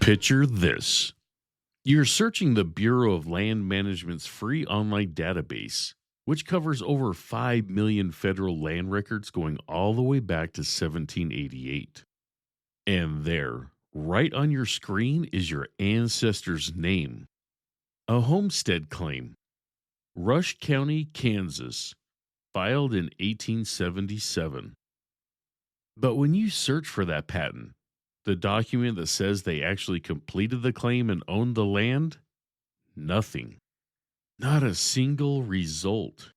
Picture this. You're searching the Bureau of Land Management's free online database, which covers over 5 million federal land records going all the way back to 1788. And there, right on your screen, is your ancestor's name. A homestead claim. Rush County, Kansas, filed in 1877. But when you search for that patent, the document that says they actually completed the claim and owned the land, nothing. Not a single result.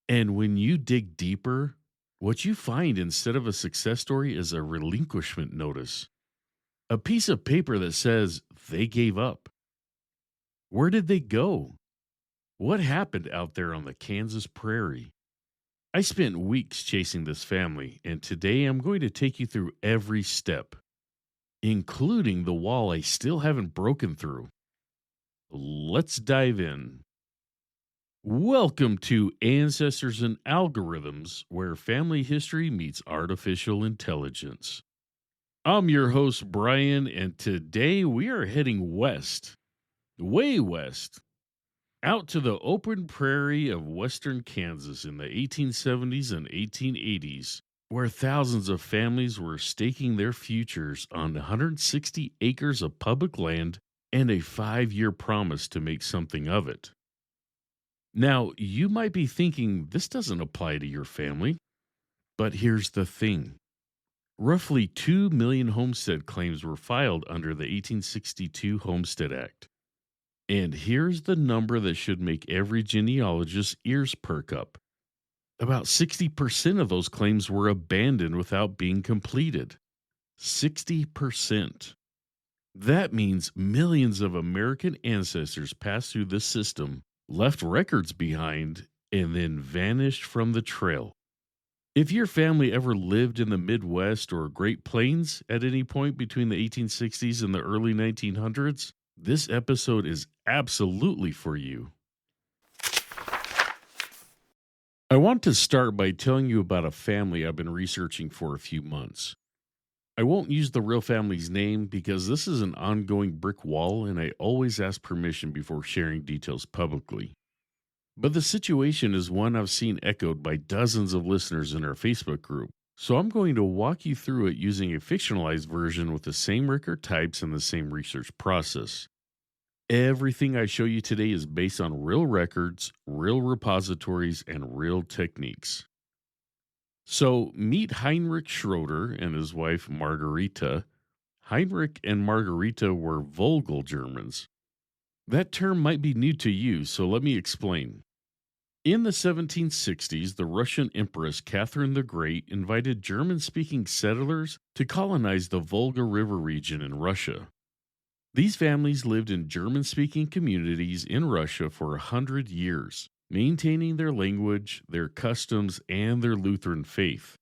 And when you dig deeper, what you find instead of a success story is a relinquishment notice. A piece of paper that says they gave up. Where did they go? What happened out there on the Kansas prairie? I spent weeks chasing this family, and today I'm going to take you through every step, including the wall I still haven't broken through. Let's dive in. Welcome to Ancestors and Algorithms, where family history meets artificial intelligence. I'm your host, Brian, and today we are heading west, way west, out to the open prairie of western Kansas in the 1870s and 1880s, where thousands of families were staking their futures on 160 acres of public land and a 5-year promise to make something of it. Now, you might be thinking this doesn't apply to your family, but here's the thing. Roughly 2 million homestead claims were filed under the 1862 Homestead Act. And here's the number that should make every genealogist's ears perk up. About 60% of those claims were abandoned without being completed. 60%. That means millions of American ancestors passed through this system, left records behind, and then vanished from the trail. If your family ever lived in the Midwest or Great Plains at any point between the 1860s and the early 1900s, this episode is absolutely for you. I want to start by telling you about a family I've been researching for a few months. I won't use the real family's name because this is an ongoing brick wall and I always ask permission before sharing details publicly. But the situation is one I've seen echoed by dozens of listeners in our Facebook group, so I'm going to walk you through it using a fictionalized version with the same record types and the same research process. Everything I show you today is based on real records, real repositories, and real techniques. So meet Heinrich Schroeder and his wife Margarita. Heinrich and Margarita were Volga Germans. That term might be new to you, so let me explain. In the 1760s, the Russian Empress Catherine the Great invited German-speaking settlers to colonize the Volga River region in Russia. These families lived in German-speaking communities in Russia for 100 years, maintaining their language, their customs, and their Lutheran faith.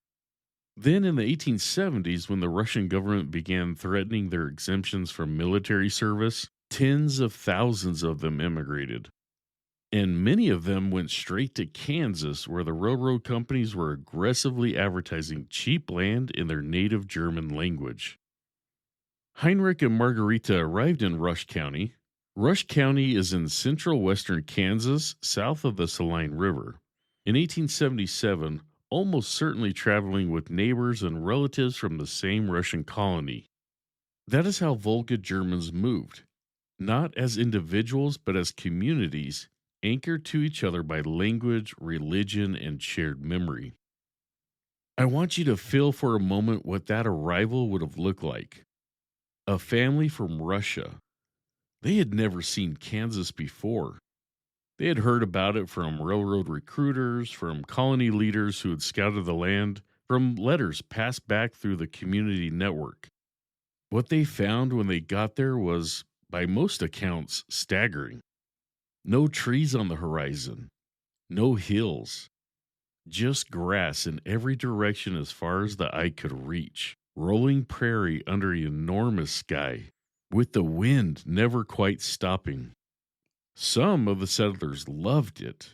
Then in the 1870s, when the Russian government began threatening their exemptions from military service, tens of thousands of them immigrated. And many of them went straight to Kansas, where the railroad companies were aggressively advertising cheap land in their native German language. Heinrich and Margarita arrived in Rush County. Rush County is in central western Kansas, south of the Saline River. In 1877, almost certainly traveling with neighbors and relatives from the same Russian colony. That is how Volga Germans moved, not as individuals but as communities, anchored to each other by language, religion, and shared memory. I want you to feel for a moment what that arrival would have looked like. A family from Russia. They had never seen Kansas before. They had heard about it from railroad recruiters, from colony leaders who had scouted the land, from letters passed back through the community network. What they found when they got there was, by most accounts, staggering. No trees on the horizon, no hills, just grass in every direction as far as the eye could reach, rolling prairie under an enormous sky, with the wind never quite stopping. Some of the settlers loved it.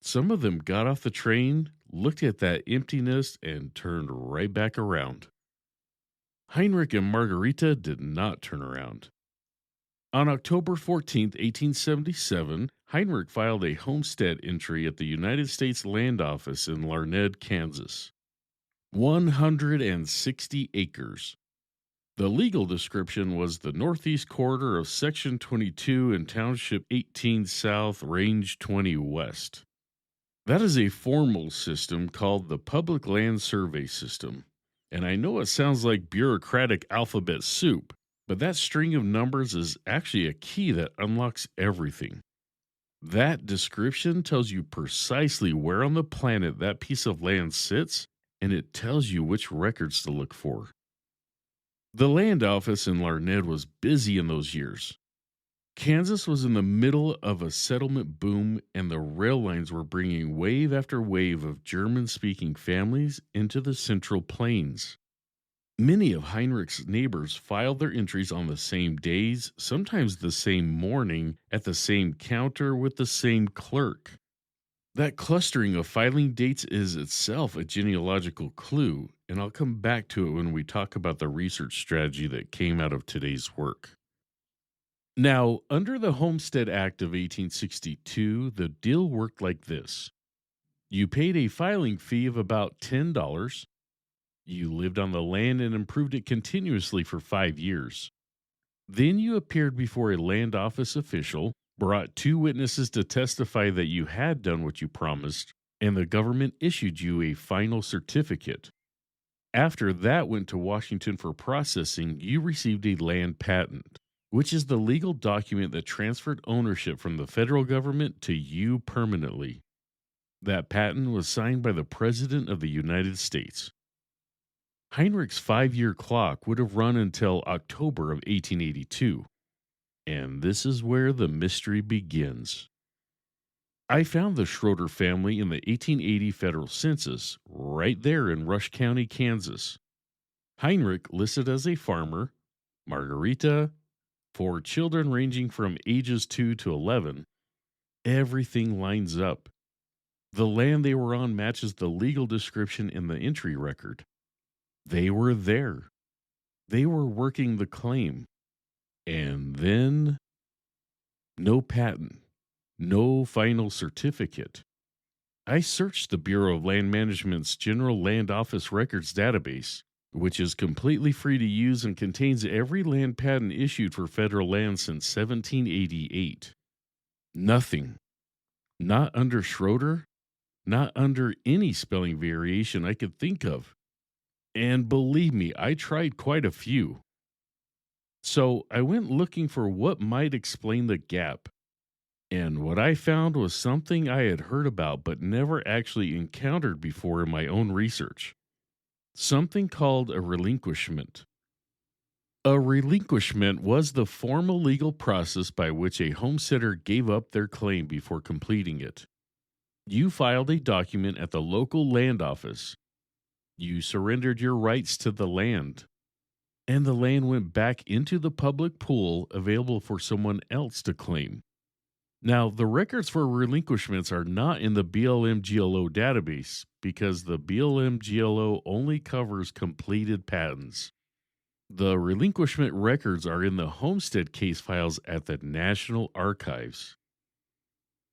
Some of them got off the train, looked at that emptiness, and turned right back around. Heinrich and Margarita did not turn around. On October 14th, 1877, Heinrich filed a homestead entry at the United States Land Office in Larned, Kansas. 160 acres. The legal description was the northeast quarter of Section 22 in Township 18 South, Range 20 West. That is a formal system called the Public Land Survey System. And I know it sounds like bureaucratic alphabet soup, but that string of numbers is actually a key that unlocks everything. That description tells you precisely where on the planet that piece of land sits, and it tells you which records to look for. The land office in Larned was busy in those years. Kansas was in the middle of a settlement boom, and the rail lines were bringing wave after wave of German-speaking families into the Central Plains. Many of Heinrich's neighbors filed their entries on the same days, sometimes the same morning, at the same counter with the same clerk. That clustering of filing dates is itself a genealogical clue, and I'll come back to it when we talk about the research strategy that came out of today's work. Now, under the Homestead Act of 1862, the deal worked like this. You paid a filing fee of about $10. You lived on the land and improved it continuously for 5 years. Then you appeared before a land office official, brought 2 witnesses to testify that you had done what you promised, and the government issued you a final certificate. After that went to Washington for processing, you received a land patent, which is the legal document that transferred ownership from the federal government to you permanently. That patent was signed by the President of the United States. Heinrich's 5-year clock would have run until October of 1882. And this is where the mystery begins. I found the Schroeder family in the 1880 federal census, right there in Rush County, Kansas. Heinrich listed as a farmer, Margarita, 4 children ranging from ages 2 to 11. Everything lines up. The land they were on matches the legal description in the entry record. They were there. They were working the claim. And then, no patent, no final certificate. I searched the Bureau of Land Management's General Land Office Records database, which is completely free to use and contains every land patent issued for federal land since 1788. Nothing. Not under Schroeder, not under any spelling variation I could think of. And believe me, I tried quite a few. So I went looking for what might explain the gap. And what I found was something I had heard about but never actually encountered before in my own research. Something called a relinquishment. A relinquishment was the formal legal process by which a homesteader gave up their claim before completing it. You filed a document at the local land office. You surrendered your rights to the land, and the land went back into the public pool available for someone else to claim. Now, the records for relinquishments are not in the BLM-GLO database because the BLM-GLO only covers completed patents. The relinquishment records are in the homestead case files at the National Archives.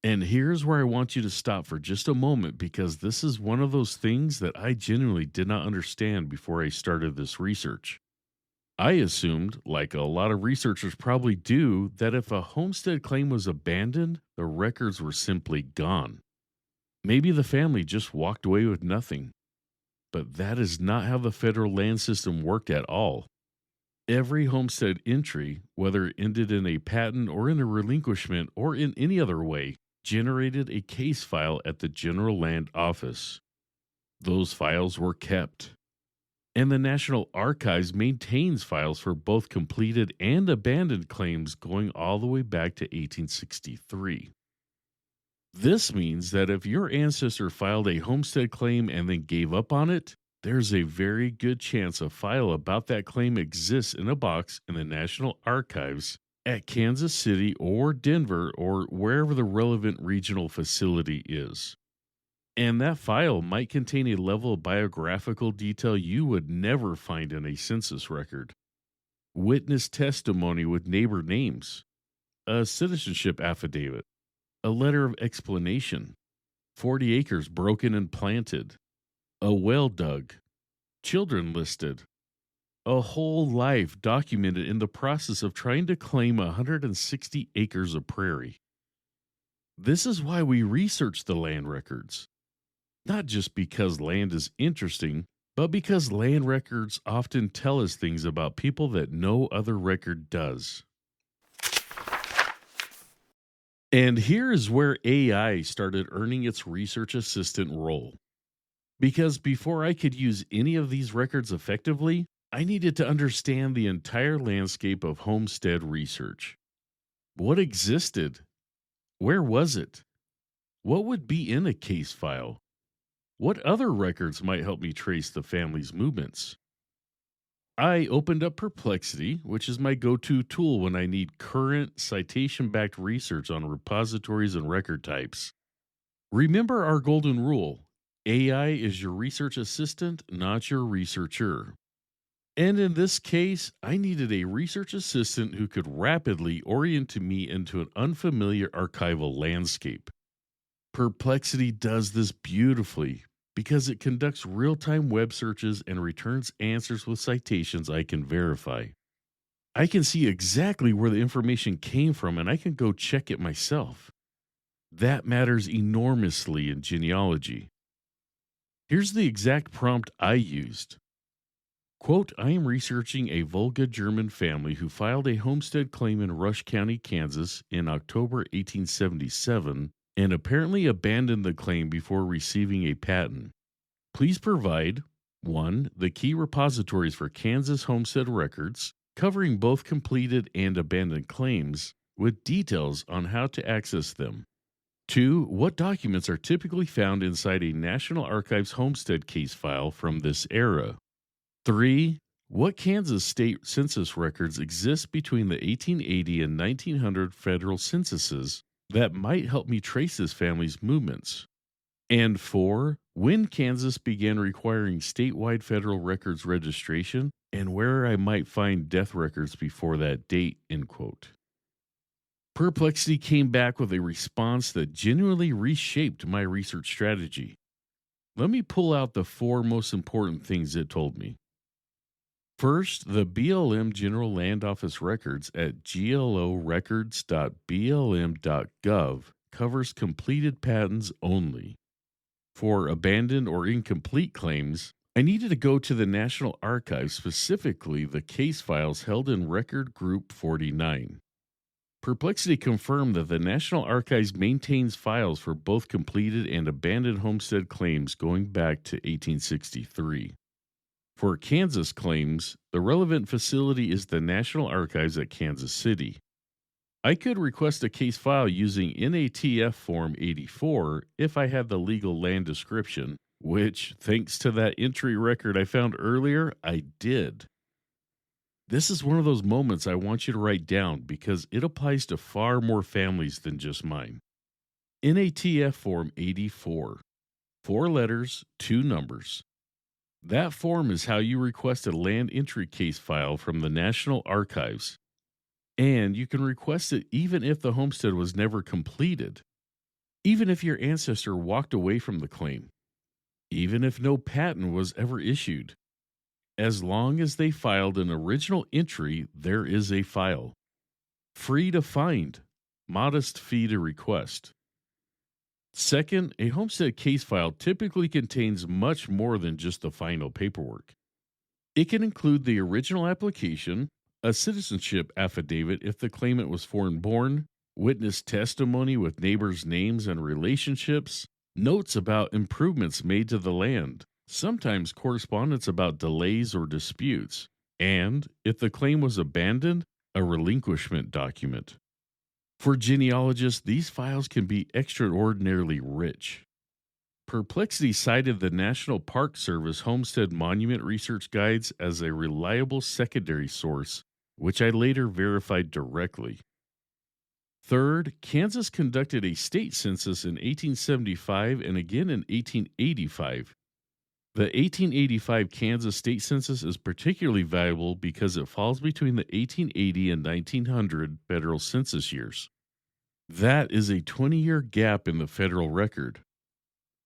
And here's where I want you to stop for just a moment because this is one of those things that I genuinely did not understand before I started this research. I assumed, like a lot of researchers probably do, that if a homestead claim was abandoned, the records were simply gone. Maybe the family just walked away with nothing. But that is not how the federal land system worked at all. Every homestead entry, whether it ended in a patent or in a relinquishment or in any other way, generated a case file at the General Land Office. Those files were kept. And the National Archives maintains files for both completed and abandoned claims going all the way back to 1863. This means that if your ancestor filed a homestead claim and then gave up on it, there's a very good chance a file about that claim exists in a box in the National Archives at Kansas City or Denver or wherever the relevant regional facility is. And that file might contain a level of biographical detail you would never find in a census record. Witness testimony with neighbor names, a citizenship affidavit, a letter of explanation, 40 acres broken and planted, a well dug, children listed, a whole life documented in the process of trying to claim 160 acres of prairie. This is why we research the land records. Not just because land is interesting, but because land records often tell us things about people that no other record does. And here is where AI started earning its research assistant role. Because before I could use any of these records effectively, I needed to understand the entire landscape of homestead research. What existed? Where was it? What would be in a case file? What other records might help me trace the family's movements? I opened up Perplexity, which is my go to tool when I need current, citation backed research on repositories and record types. Remember our golden rule: AI is your research assistant, not your researcher. And in this case, I needed a research assistant who could rapidly orient me into an unfamiliar archival landscape. Perplexity does this beautifully because it conducts real time web searches and returns answers with citations I can verify. I can see exactly where the information came from and I can go check it myself. That matters enormously in genealogy. Here's the exact prompt I used. Quote, I am researching a Volga German family who filed a homestead claim in Rush County, Kansas in October 1877 and apparently abandoned the claim before receiving a patent. Please provide 1. The key repositories for Kansas homestead records, covering both completed and abandoned claims, with details on how to access them. 2. What documents are typically found inside a National Archives homestead case file from this era? 3. What Kansas state census records exist between the 1880 and 1900 federal censuses that might help me trace this family's movements? And 4. When Kansas began requiring statewide federal records registration and where I might find death records before that date, end quote. Perplexity came back with a response that genuinely reshaped my research strategy. Let me pull out the 4 most important things it told me. First, the BLM General Land Office records at glorecords.blm.gov covers completed patents only. For abandoned or incomplete claims, I needed to go to the National Archives, specifically the case files held in Record Group 49. Perplexity confirmed that the National Archives maintains files for both completed and abandoned homestead claims going back to 1863. For Kansas claims, the relevant facility is the National Archives at Kansas City. I could request a case file using NATF Form 84 if I had the legal land description, which, thanks to that entry record I found earlier, I did. This is one of those moments I want you to write down because it applies to far more families than just mine. NATF Form 84. 4 letters, 2 numbers. That form is how you request a land entry case file from the National Archives. And you can request it even if the homestead was never completed, even if your ancestor walked away from the claim, even if no patent was ever issued. As long as they filed an original entry, there is a file. Free to find, modest fee to request. Second, a homestead case file typically contains much more than just the final paperwork. It can include the original application, a citizenship affidavit if the claimant was foreign born, witness testimony with neighbors' names and relationships, notes about improvements made to the land, sometimes correspondence about delays or disputes, and, if the claim was abandoned, a relinquishment document. For genealogists, these files can be extraordinarily rich. Perplexity cited the National Park Service Homestead Monument Research Guides as a reliable secondary source, which I later verified directly. Third, Kansas conducted a state census in 1875 and again in 1885. The 1885 Kansas state census is particularly valuable because it falls between the 1880 and 1900 federal census years. That is a 20-year gap in the federal record.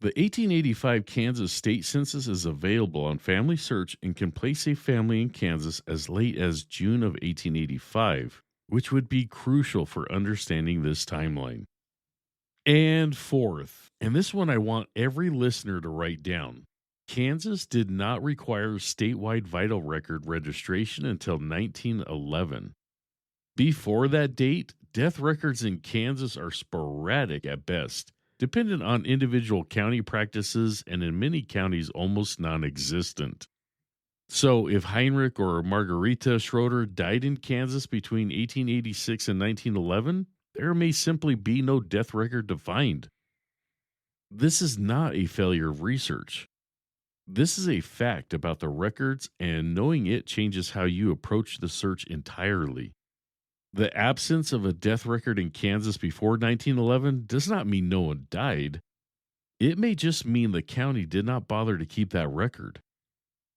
The 1885 Kansas state census is available on Family Search and can place a family in Kansas as late as June of 1885, which would be crucial for understanding this timeline. And fourth, and this one I want every listener to write down, Kansas did not require statewide vital record registration until 1911. Before that date, death records in Kansas are sporadic at best, dependent on individual county practices and in many counties almost non existent. So, if Heinrich or Margarita Schroeder died in Kansas between 1886 and 1911, there may simply be no death record to find. This is not a failure of research. This is a fact about the records, and knowing it changes how you approach the search entirely. The absence of a death record in Kansas before 1911 does not mean no one died. It may just mean the county did not bother to keep that record.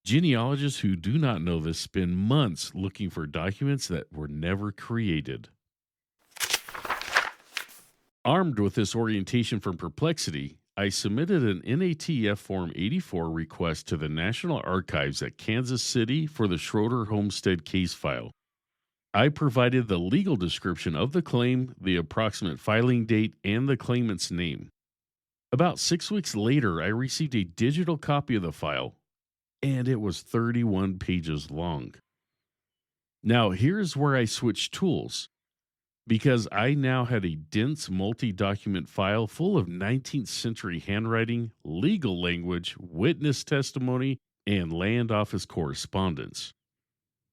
Genealogists who do not know this spend months looking for documents that were never created. Armed with this orientation from perplexity, I submitted an NATF Form 84 request to the National Archives at Kansas City for the Schroeder Homestead case file. I provided the legal description of the claim, the approximate filing date, and the claimant's name. About 6 weeks later, I received a digital copy of the file, and it was 31 pages long. Now, here's where I switched tools. Because I now had a dense multi-document file full of 19th century handwriting, legal language, witness testimony, and land office correspondence.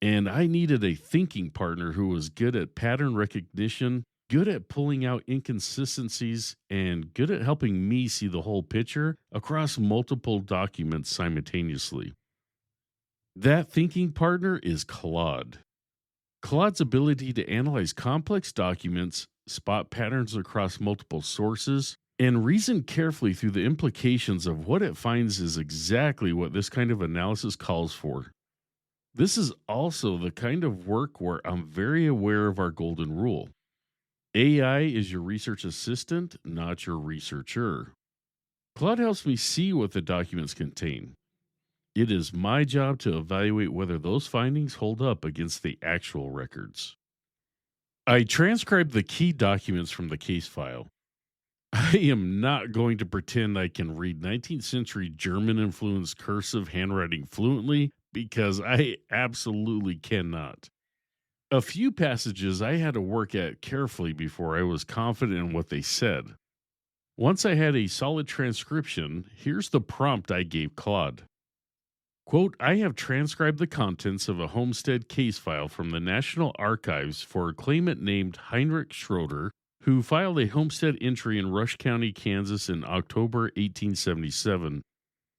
And I needed a thinking partner who was good at pattern recognition, good at pulling out inconsistencies, and good at helping me see the whole picture across multiple documents simultaneously. That thinking partner is Claude. Claude's ability to analyze complex documents, spot patterns across multiple sources, and reason carefully through the implications of what it finds is exactly what this kind of analysis calls for. This is also the kind of work where I'm very aware of our golden rule. AI is your research assistant, not your researcher. Claude helps me see what the documents contain. It is my job to evaluate whether those findings hold up against the actual records. I transcribed the key documents from the case file. I am not going to pretend I can read 19th century German influenced cursive handwriting fluently because I absolutely cannot. A few passages I had to work at carefully before I was confident in what they said. Once I had a solid transcription, here's the prompt I gave Claude. Quote, I have transcribed the contents of a Homestead case file from the National Archives for a claimant named Heinrich Schroeder, who filed a homestead entry in Rush County, Kansas in October 1877.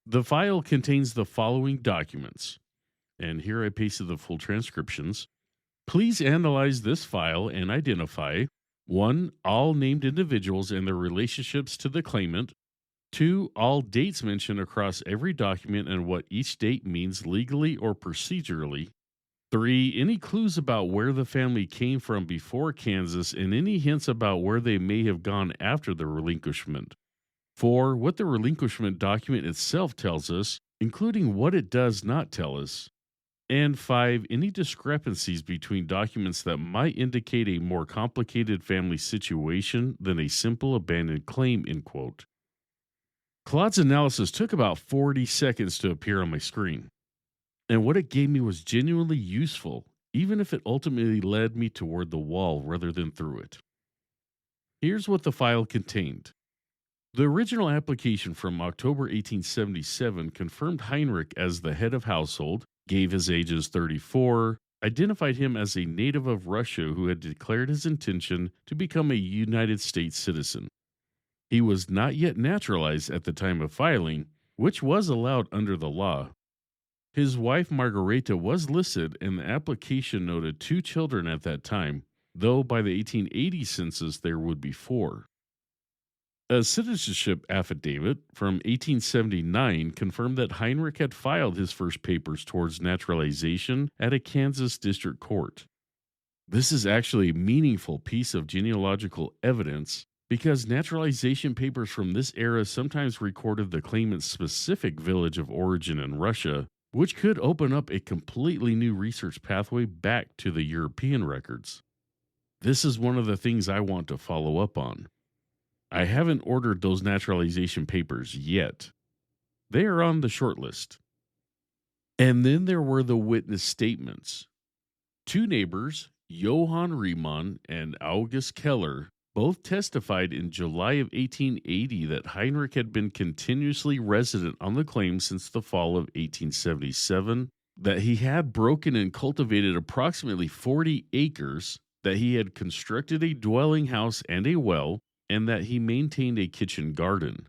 The file contains the following documents. And here I pasted the full transcriptions. Please analyze this file and identify 1. All named individuals and their relationships to the claimant. 2. All dates mentioned across every document and what each date means legally or procedurally. 3. Any clues about where the family came from before Kansas and any hints about where they may have gone after the relinquishment. 4. What the relinquishment document itself tells us, including what it does not tell us. And 5. Any discrepancies between documents that might indicate a more complicated family situation than a simple abandoned claim, end quote. Claude's analysis took about 40 seconds to appear on my screen. And what it gave me was genuinely useful, even if it ultimately led me toward the wall rather than through it. Here's what the file contained. The original application from October 1877 confirmed Heinrich as the head of household, gave his age as 34, identified him as a native of Russia who had declared his intention to become a United States citizen. He was not yet naturalized at the time of filing, which was allowed under the law. His wife Margareta was listed, and the application noted 2 children at that time, though by the 1880 census there would be four. A citizenship affidavit from 1879 confirmed that Heinrich had filed his first papers towards naturalization at a Kansas district court. This is actually a meaningful piece of genealogical evidence because naturalization papers from this era sometimes recorded the claimant's specific village of origin in Russia, which could open up a completely new research pathway back to the European records. This is one of the things I want to follow up on. I haven't ordered those naturalization papers yet. They are on the short list. And then there were the witness statements. Two neighbors, Johann Riemann and August Keller, both testified in July of 1880 that Heinrich had been continuously resident on the claim since the fall of 1877, that he had broken and cultivated approximately 40 acres, that he had constructed a dwelling house and a well, and that he maintained a kitchen garden.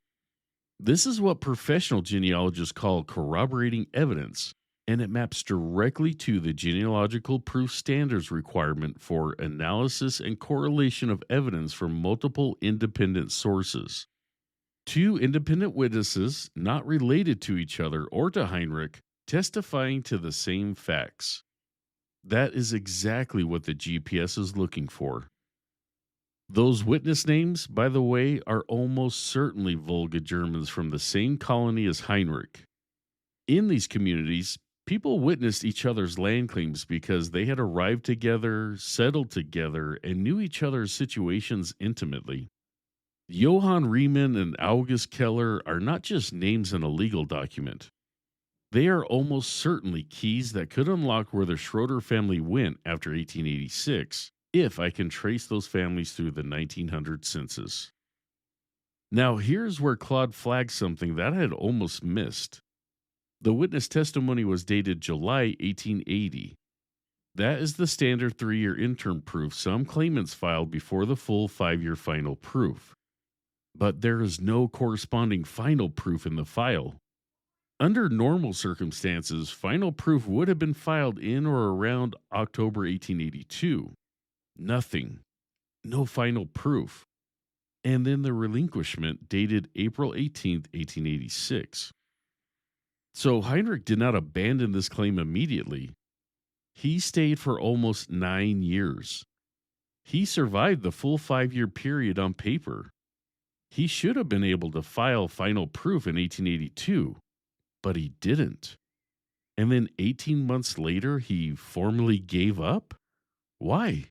This is what professional genealogists call corroborating evidence, and it maps directly to the genealogical proof standards requirement for analysis and correlation of evidence from multiple independent sources. Two independent witnesses, not related to each other or to Heinrich, testifying to the same facts. That is exactly what the GPS is looking for. Those witness names, by the way, are almost certainly Volga Germans from the same colony as Heinrich. In these communities, people witnessed each other's land claims because they had arrived together, settled together, and knew each other's situations intimately. Johann Riemann and August Keller are not just names in a legal document. They are almost certainly keys that could unlock where the Schroeder family went after 1886, if I can trace those families through the 1900 census. Now, here's where Claude flagged something that I had almost missed. The witness testimony was dated July 1880. That is the standard 3-year interim proof some claimants filed before the full 5-year final proof. But there is no corresponding final proof in the file. Under normal circumstances, final proof would have been filed in or around October 1882. Nothing. No final proof. And then the relinquishment dated April 18th, 1886. So Heinrich did not abandon this claim immediately. He stayed for almost 9 years. He survived the full 5-year period on paper. He should have been able to file final proof in 1882, but he didn't. And then 18 months later, he formally gave up? Why?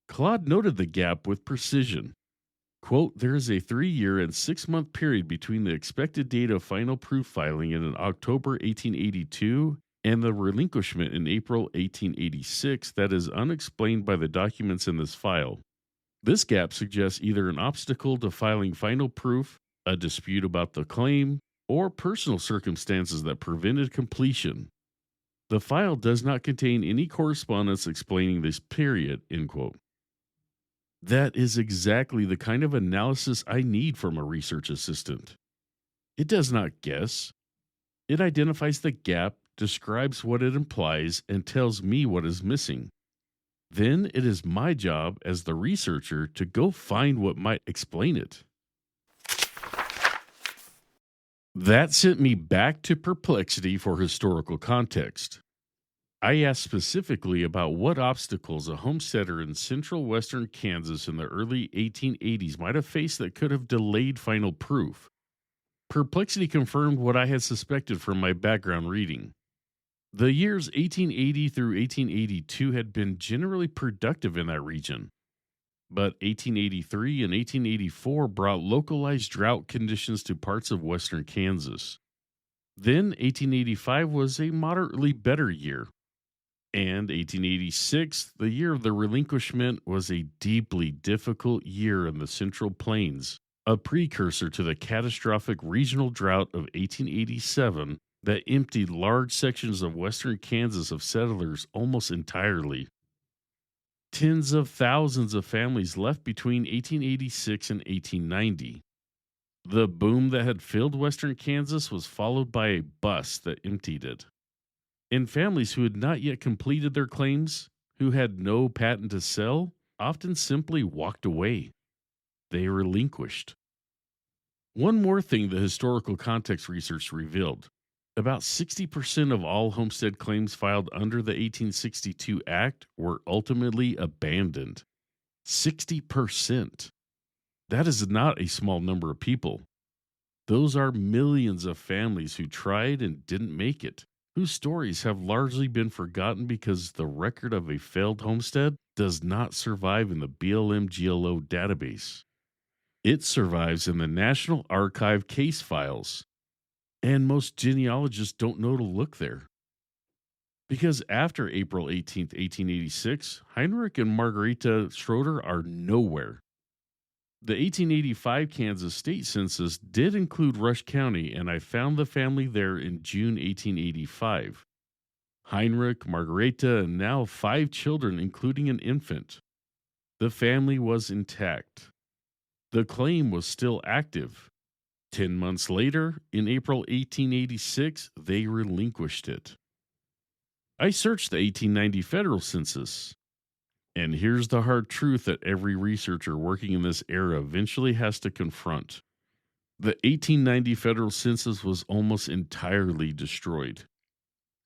Claude noted the gap with precision. Quote, there is a 3-year and 6-month period between the expected date of final proof filing in October 1882 and the relinquishment in April 1886 that is unexplained by the documents in this file. This gap suggests either an obstacle to filing final proof, a dispute about the claim, or personal circumstances that prevented completion. The file does not contain any correspondence explaining this period, end quote. That is exactly the kind of analysis I need from a research assistant. It does not guess. It identifies the gap, describes what it implies, and tells me what is missing. Then it is my job as the researcher to go find what might explain it. That sent me back to perplexity for historical context. I asked specifically about what obstacles a homesteader in central western Kansas in the early 1880s might have faced that could have delayed final proof. Perplexity confirmed what I had suspected from my background reading. The years 1880 through 1882 had been generally productive in that region, but 1883 and 1884 brought localized drought conditions to parts of western Kansas. Then 1885 was a moderately better year, and 1886, the year of the relinquishment, was a deeply difficult year in the Central Plains, a precursor to the catastrophic regional drought of 1887 that emptied large sections of western Kansas of settlers almost entirely. Tens of thousands of families left between 1886 and 1890. The boom that had filled western Kansas was followed by a bust that emptied it. And families who had not yet completed their claims who had no patent to sell often simply walked away. They relinquished. One more thing the historical context research revealed: about 60% of all homestead claims filed under the 1862 Act were ultimately abandoned. 60%. That is not a small number of people. Those are millions of families who tried and didn't make it, whose stories have largely been forgotten because the record of a failed homestead does not survive in the BLM GLO database. It survives in the National Archive case files, and most genealogists don't know to look there. Because after April 18th, 1886, Heinrich and Margareta Schroeder are nowhere. The 1885 Kansas state census did include Rush County, and I found the family there in June 1885. Heinrich, Margareta, and now 5 children, including an infant. The family was intact. The claim was still active. 10 months later, in April 1886, they relinquished it. I searched the 1890 federal census. And here's the hard truth that every researcher working in this era eventually has to confront. The 1890 federal census was almost entirely destroyed.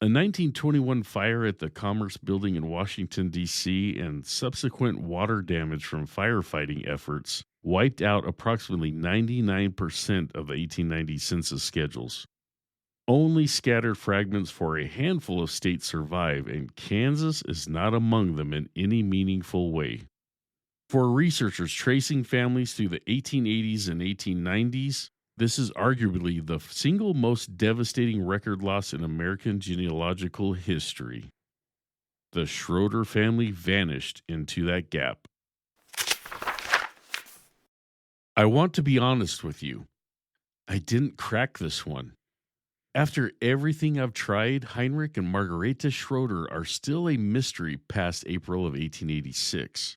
A 1921 fire at the Commerce Building in Washington, D.C., and subsequent water damage from firefighting efforts wiped out approximately 99% of the 1890 census schedules. Only scattered fragments for a handful of states survive, and Kansas is not among them in any meaningful way. For researchers tracing families through the 1880s and 1890s, this is arguably the single most devastating record loss in American genealogical history. The Schroeder family vanished into that gap. I want to be honest with you. I didn't crack this one. After everything I've tried, Heinrich and Margareta Schroeder are still a mystery past April of 1886.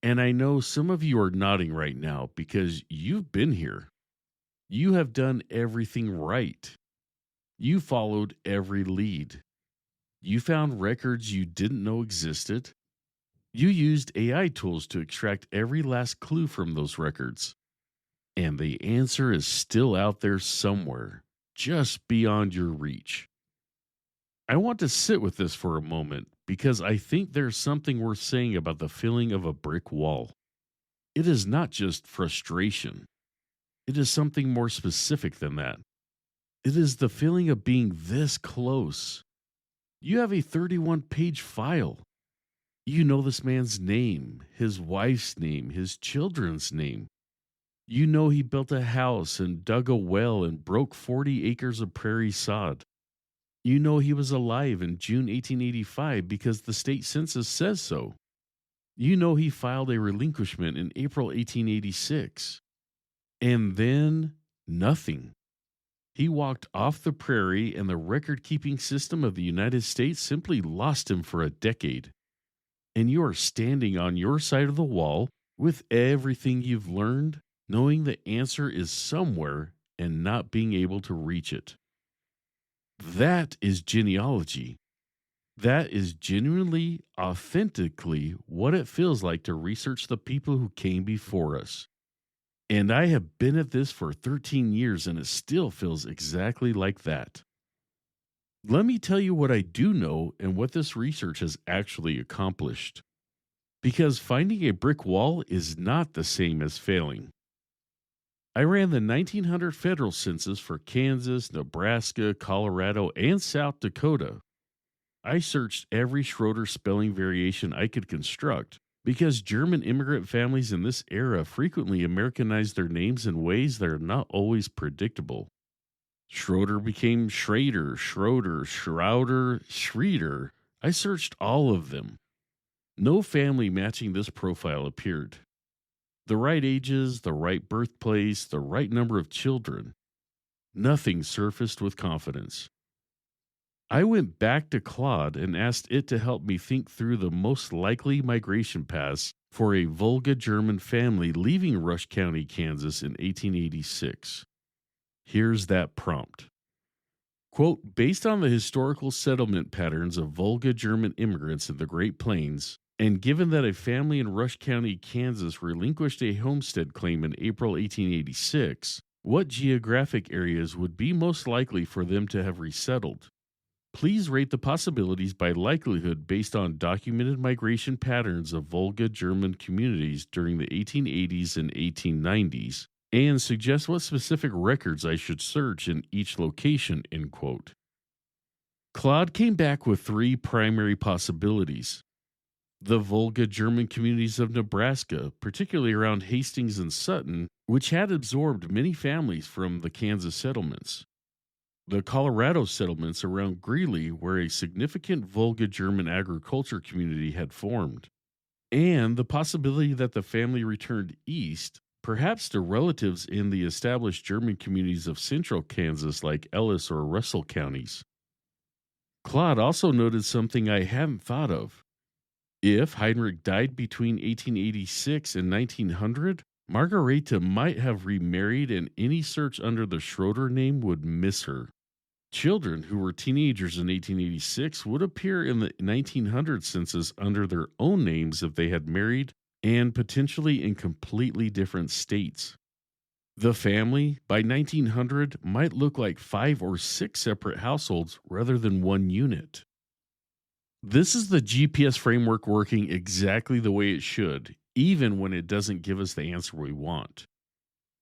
And I know some of you are nodding right now because you've been here. You have done everything right. You followed every lead. You found records you didn't know existed. You used AI tools to extract every last clue from those records. And the answer is still out there somewhere, just beyond your reach. I want to sit with this for a moment because I think there's something worth saying about the feeling of a brick wall. It is not just frustration. It is something more specific than that. It is the feeling of being this close. You have a 31-page file. You know this man's name, his wife's name, his children's name. You know he built a house and dug a well and broke 40 acres of prairie sod. You know he was alive in June 1885 because the state census says so. You know he filed a relinquishment in April 1886. And then nothing. He walked off the prairie, and the record-keeping system of the United States simply lost him for a decade. And you are standing on your side of the wall with everything you've learned, knowing the answer is somewhere and not being able to reach it. That is genealogy. That is genuinely, authentically what it feels like to research the people who came before us. And I have been at this for 13 years, and it still feels exactly like that. Let me tell you what I do know and what this research has actually accomplished. Because finding a brick wall is not the same as failing. I ran the 1900 federal census for Kansas, Nebraska, Colorado, and South Dakota. I searched every Schroeder spelling variation I could construct because German immigrant families in this era frequently Americanized their names in ways that are not always predictable. Schroeder became Schrader, Schroeder, Schrouder, Schreeder. I searched all of them. No family matching this profile appeared. The right ages, the right birthplace, the right number of children. Nothing surfaced with confidence. I went back to Claude and asked it to help me think through the most likely migration paths for a Volga German family leaving Rush County, Kansas in 1886. Here's that prompt. Quote, based on the historical settlement patterns of Volga German immigrants in the Great Plains, and given that a family in Rush County, Kansas relinquished a homestead claim in April 1886, what geographic areas would be most likely for them to have resettled? Please rate the possibilities by likelihood based on documented migration patterns of Volga German communities during the 1880s and 1890s, and suggest what specific records I should search in each location, end quote. Claude came back with three primary possibilities. The Volga German communities of Nebraska, particularly around Hastings and Sutton, which had absorbed many families from the Kansas settlements. The Colorado settlements around Greeley, where a significant Volga German agriculture community had formed. And the possibility that the family returned east, perhaps to relatives in the established German communities of central Kansas like Ellis or Russell counties. Claude also noted something I hadn't thought of. If Heinrich died between 1886 and 1900, Margareta might have remarried, and any search under the Schroeder name would miss her. Children who were teenagers in 1886 would appear in the 1900 census under their own names if they had married, and potentially in completely different states. The family, by 1900, might look like 5 or 6 separate households rather than one unit. This is the GPS framework working exactly the way it should, even when it doesn't give us the answer we want.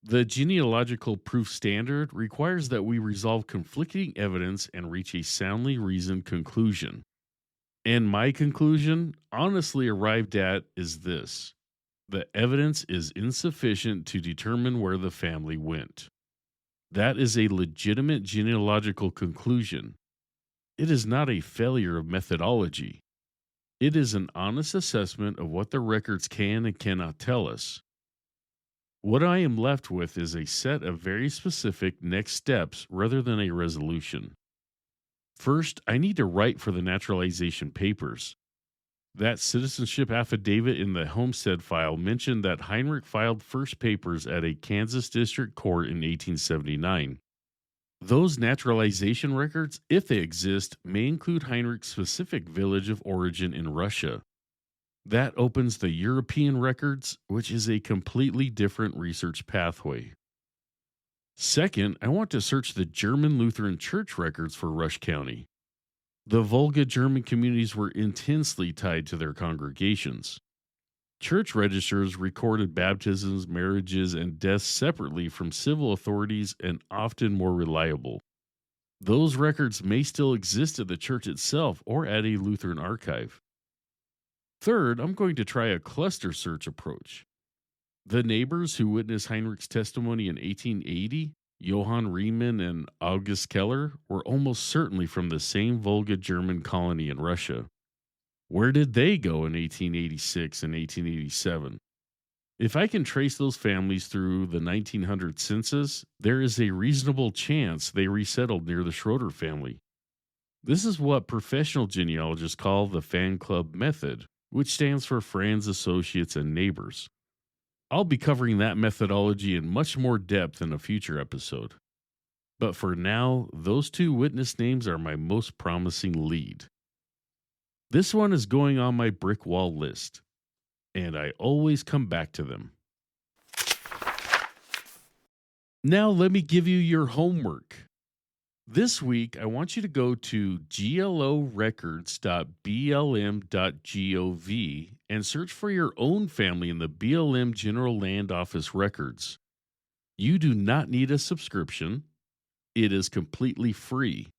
The genealogical proof standard requires that we resolve conflicting evidence and reach a soundly reasoned conclusion. And my conclusion, honestly arrived at, is this: the evidence is insufficient to determine where the family went. That is a legitimate genealogical conclusion. It is not a failure of methodology. It is an honest assessment of what the records can and cannot tell us. What I am left with is a set of very specific next steps rather than a resolution. First, I need to write for the naturalization papers. That citizenship affidavit in the Homestead file mentioned that Heinrich filed first papers at a Kansas district court in 1879. Those naturalization records, if they exist, may include Heinrich's specific village of origin in Russia. That opens the European records, which is a completely different research pathway. Second, I want to search the German Lutheran Church records for Rush County. The Volga German communities were intensely tied to their congregations. Church registers recorded baptisms, marriages, and deaths separately from civil authorities and often more reliable. Those records may still exist at the church itself or at a Lutheran archive. Third, I'm going to try a cluster search approach. The neighbors who witnessed Heinrich's testimony in 1880, Johann Riemann and August Keller, were almost certainly from the same Volga German colony in Russia. Where did they go in 1886 and 1887? If I can trace those families through the 1900 census, there is a reasonable chance they resettled near the Schroeder family. This is what professional genealogists call the fan club method, which stands for friends, associates, and neighbors. I'll be covering that methodology in much more depth in a future episode. But for now, those two witness names are my most promising lead. This one is going on my brick wall list, and I always come back to them. Now let me give you your homework. This week, I want you to go to glorecords.blm.gov and search for your own family in the BLM General Land Office records. You do not need a subscription. It is completely free.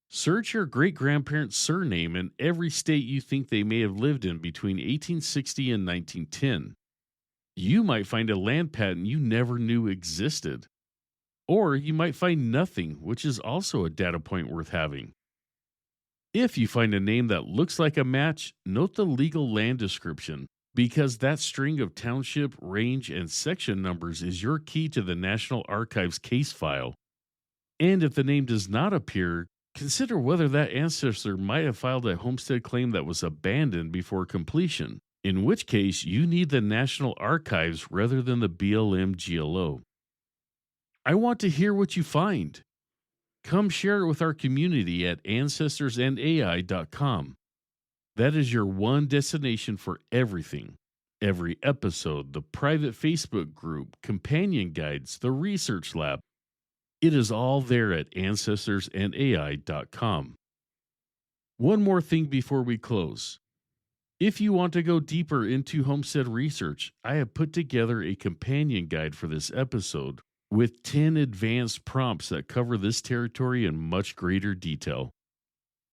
Search your great-grandparent's surname in every state you think they may have lived in between 1860 and 1910. You might find a land patent you never knew existed. Or you might find nothing, which is also a data point worth having. If you find a name that looks like a match, note the legal land description, because that string of township, range, and section numbers is your key to the National Archives case file. And if the name does not appear, consider whether that ancestor might have filed a homestead claim that was abandoned before completion, in which case you need the National Archives rather than the BLM GLO. I want to hear what you find. Come share it with our community at ancestorsandai.com. That is your one destination for everything. Every episode, the private Facebook group, companion guides, the research lab. It is all there at ancestorsandai.com. One more thing before we close. If you want to go deeper into homestead research, I have put together a companion guide for this episode with 10 advanced prompts that cover this territory in much greater detail.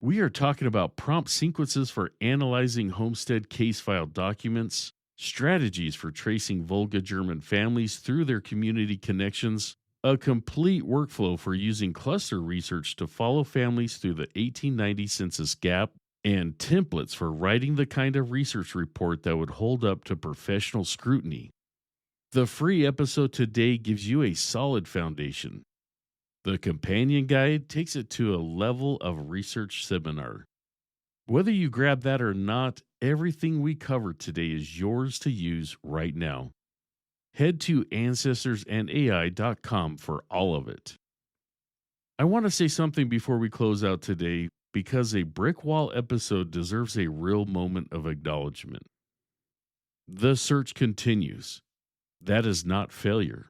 We are talking about prompt sequences for analyzing homestead case file documents, strategies for tracing Volga German families through their community connections, a complete workflow for using cluster research to follow families through the 1890 census gap, and templates for writing the kind of research report that would hold up to professional scrutiny. The free episode today gives you a solid foundation. The companion guide takes it to a level of research seminar. Whether you grab that or not, everything we covered today is yours to use right now. Head to ancestorsandai.com for all of it. I want to say something before we close out today because a brick wall episode deserves a real moment of acknowledgement. The search continues. That is not failure.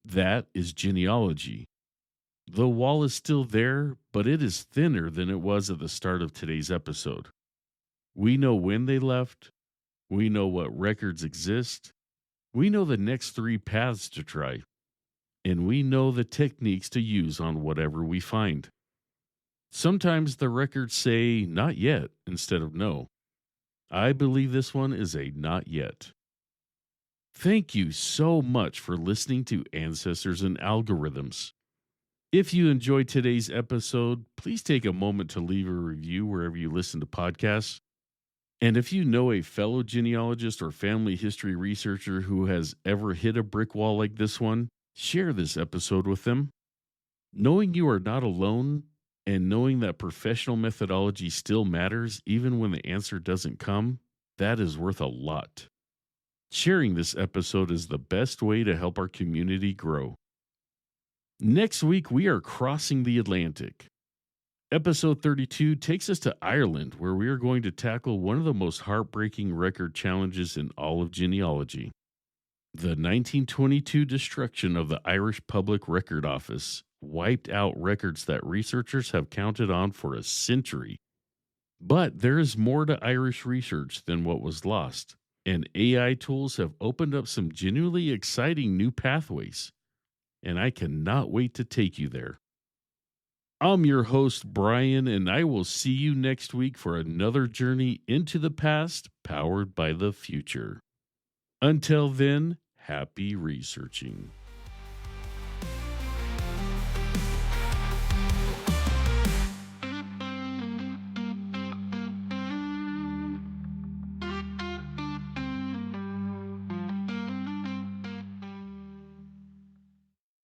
That is genealogy. The wall is still there, but it is thinner than it was at the start of today's episode. We know when they left. We know what records exist. We know the next 3 paths to try. And we know the techniques to use on whatever we find. Sometimes the records say not yet instead of no. I believe this one is a not yet. Thank you so much for listening to Ancestors and Algorithms. If you enjoyed today's episode, please take a moment to leave a review wherever you listen to podcasts. And if you know a fellow genealogist or family history researcher who has ever hit a brick wall like this one, share this episode with them. Knowing you are not alone and knowing that professional methodology still matters even when the answer doesn't come, that is worth a lot. Sharing this episode is the best way to help our community grow. Next week, we are crossing the Atlantic. Episode 32 takes us to Ireland, where we are going to tackle one of the most heartbreaking record challenges in all of genealogy. The 1922 destruction of the Irish Public Record Office wiped out records that researchers have counted on for a century. But there is more to Irish research than what was lost, and AI tools have opened up some genuinely exciting new pathways. And I cannot wait to take you there. I'm your host, Brian, and I will see you next week for another journey into the past powered by the future. Until then, happy researching.